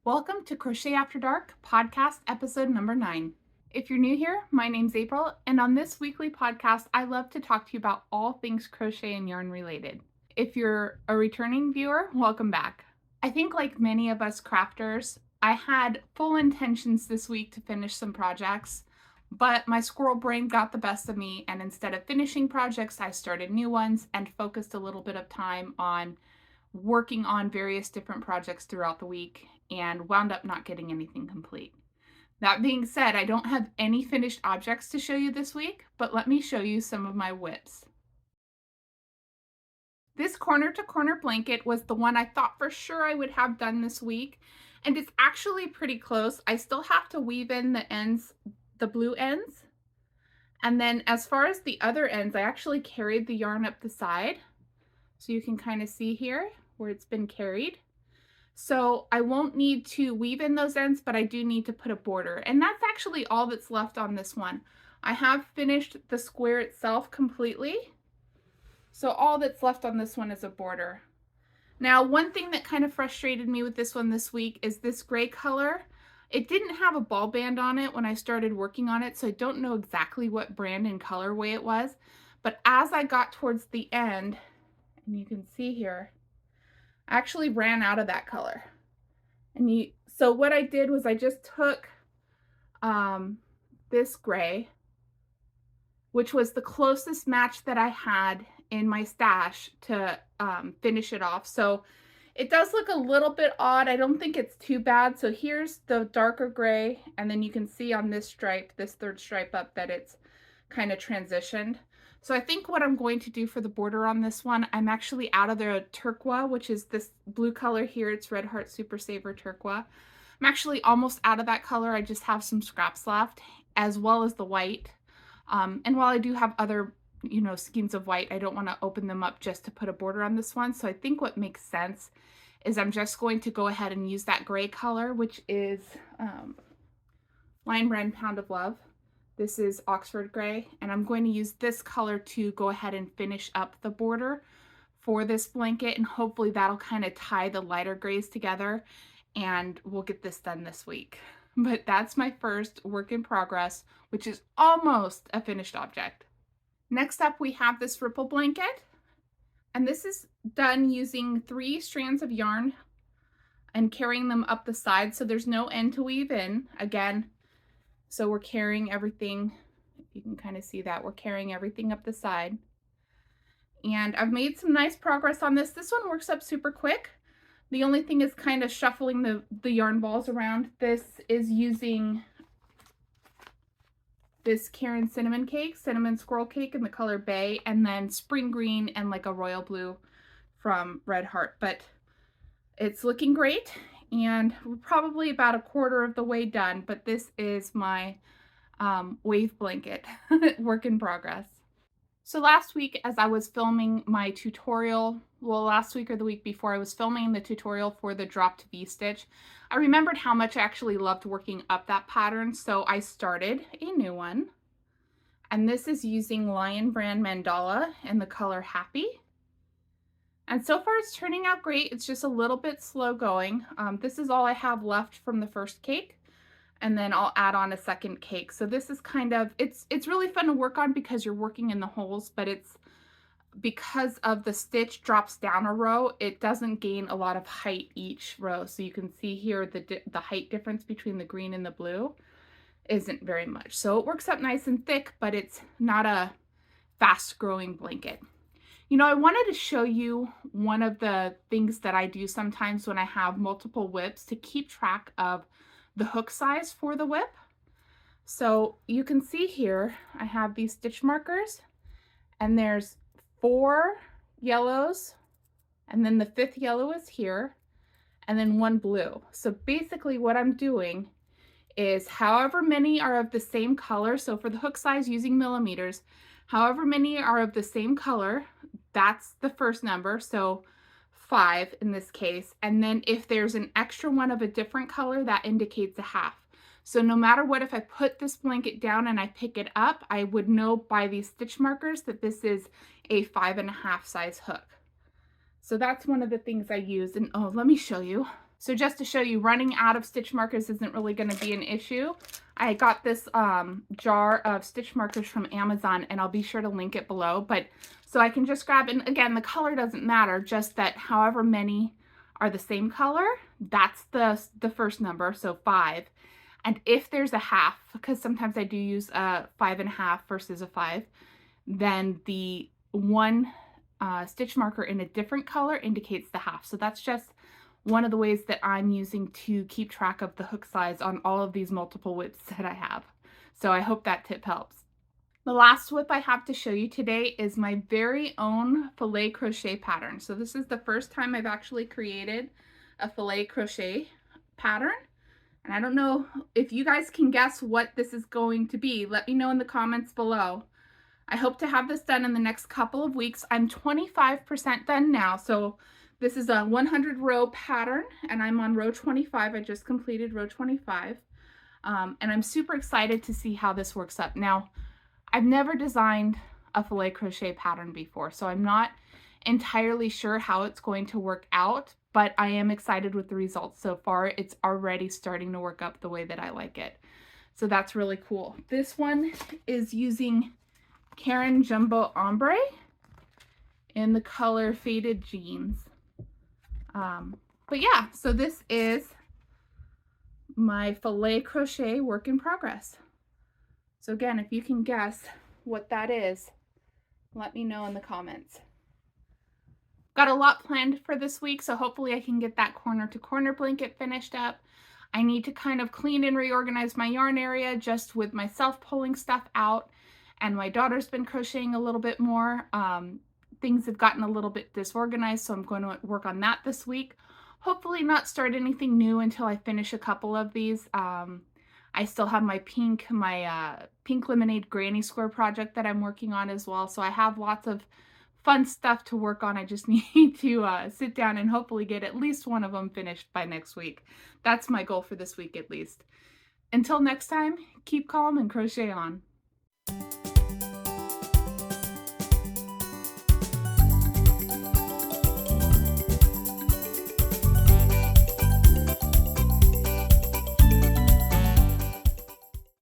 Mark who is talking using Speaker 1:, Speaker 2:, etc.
Speaker 1: Welcome to Crochet After Dark, podcast episode number 9. If you're new here, my name's April, and on this weekly podcast, I love to talk to you about all things crochet and yarn related. If you're a returning viewer, welcome back. I think like many of us crafters, I had full intentions this week to finish some projects, but my squirrel brain got the best of me, and instead of finishing projects, I started new ones and focused a little bit of time on working on various different projects throughout the week and wound up not getting anything complete. That being said, I don't have any finished objects to show you this week, but let me show you some of my whips. This corner to corner blanket was the one I thought for sure I would have done this week, and it's actually pretty close. I still have to weave in the ends, the blue ends, and then as far as the other ends, I actually carried the yarn up the side, so you can kind of see here where it's been carried. So I won't need to weave in those ends, but I do need to put a border. And that's actually all that's left on this one. I have finished the square itself completely. So all that's left on this one is a border. Now, one thing that kind of frustrated me with this one this week is this gray color. It didn't have a ball band on it when I started working on it, so I don't know exactly what brand and colorway it was. But as I got towards the end, and you can see here, I actually ran out of that color. So what I did was I just took this gray, which was the closest match that I had in my stash to finish it off. So it does look a little bit odd. I don't think it's too bad. So here's the darker gray, and then you can see on this stripe, this third stripe up, that it's kind of transitioned. So I think what I'm going to do for the border on this one, I'm actually out of the turquoise, which is this blue color here. It's Red Heart Super Saver turquoise. I'm actually almost out of that color. I just have some scraps left, as well as the white. And while I do have other, skeins of white, I don't want to open them up just to put a border on this one. So I think what makes sense is I'm just going to go ahead and use that gray color, which is Lion Brand Pound of Love. This is Oxford Gray, and I'm going to use this color to go ahead and finish up the border for this blanket, and hopefully that'll kind of tie the lighter grays together, and we'll get this done this week. But that's my first work in progress, which is almost a finished object. Next up, we have this ripple blanket, and this is done using 3 strands of yarn and carrying them up the side, so there's no end to weave in. Again, so we're carrying everything, if you can kind of see that, we're carrying everything up the side. And I've made some nice progress on this. This one works up super quick. The only thing is kind of shuffling the yarn balls around. This is using this Karen cinnamon squirrel cake in the color Bay, and then spring green and like a royal blue from Red Heart. But it's looking great, and we're probably about a quarter of the way done, but this is my wave blanket work in progress. So last week, as I was filming my tutorial, well, last week or the week before, I was filming the tutorial for the dropped V-stitch. I remembered how much I actually loved working up that pattern, so I started a new one. And this is using Lion Brand Mandala in the color Happy. And so far it's turning out great. It's just a little bit slow going. This is all I have left from the first cake, and then I'll add on a second cake. So this is kind of, it's really fun to work on because you're working in the holes, but it's because of the stitch drops down a row, it doesn't gain a lot of height each row. So you can see here the height difference between the green and the blue isn't very much. So it works up nice and thick, but it's not a fast growing blanket. I wanted to show you one of the things that I do sometimes when I have multiple whips to keep track of the hook size for the whip. So you can see here, I have these stitch markers, and there's 4 yellows, and then the 5th yellow is here, and then 1 blue. So basically what I'm doing is however many are of the same color, so for the hook size using millimeters, however many are of the same color, that's the first number, so 5 in this case. And then if there's an extra one of a different color, that indicates a half. So no matter what, if I put this blanket down and I pick it up, I would know by these stitch markers that this is a 5.5 size hook. So that's one of the things I use. And oh, let me show you. So just to show you, running out of stitch markers isn't really going to be an issue. I got this jar of stitch markers from Amazon, and I'll be sure to link it below. But so I can just grab, and again, the color doesn't matter, just that however many are the same color, that's the first number, so 5. And if there's a half, because sometimes I do use a 5.5 versus a 5, then the one stitch marker in a different color indicates the half. So that's just one of the ways that I'm using to keep track of the hook size on all of these multiple whips that I have. So I hope that tip helps. The last whip I have to show you today is my very own filet crochet pattern. So this is the first time I've actually created a filet crochet pattern. And I don't know if you guys can guess what this is going to be. Let me know in the comments below. I hope to have this done in the next couple of weeks. I'm 25% done now. So this is a 100 row pattern, and I'm on row 25. I just completed row 25. And I'm super excited to see how this works up. Now, I've never designed a filet crochet pattern before, so I'm not entirely sure how it's going to work out, but I am excited with the results so far. It's already starting to work up the way that I like it. So that's really cool. This one is using Karen Jumbo Ombre in the color Faded Jeans. But yeah, so this is my filet crochet work in progress. So again, if you can guess what that is, let me know in the comments. Got a lot planned for this week, so hopefully I can get that corner to corner blanket finished up. I need to kind of clean and reorganize my yarn area just with myself pulling stuff out, and my daughter's been crocheting a little bit more. Things have gotten a little bit disorganized, so I'm going to work on that this week. Hopefully not start anything new until I finish a couple of these. I still have my pink lemonade granny square project that I'm working on as well. So I have lots of fun stuff to work on. I just need to sit down and hopefully get at least one of them finished by next week. That's my goal for this week at least. Until next time, keep calm and crochet on.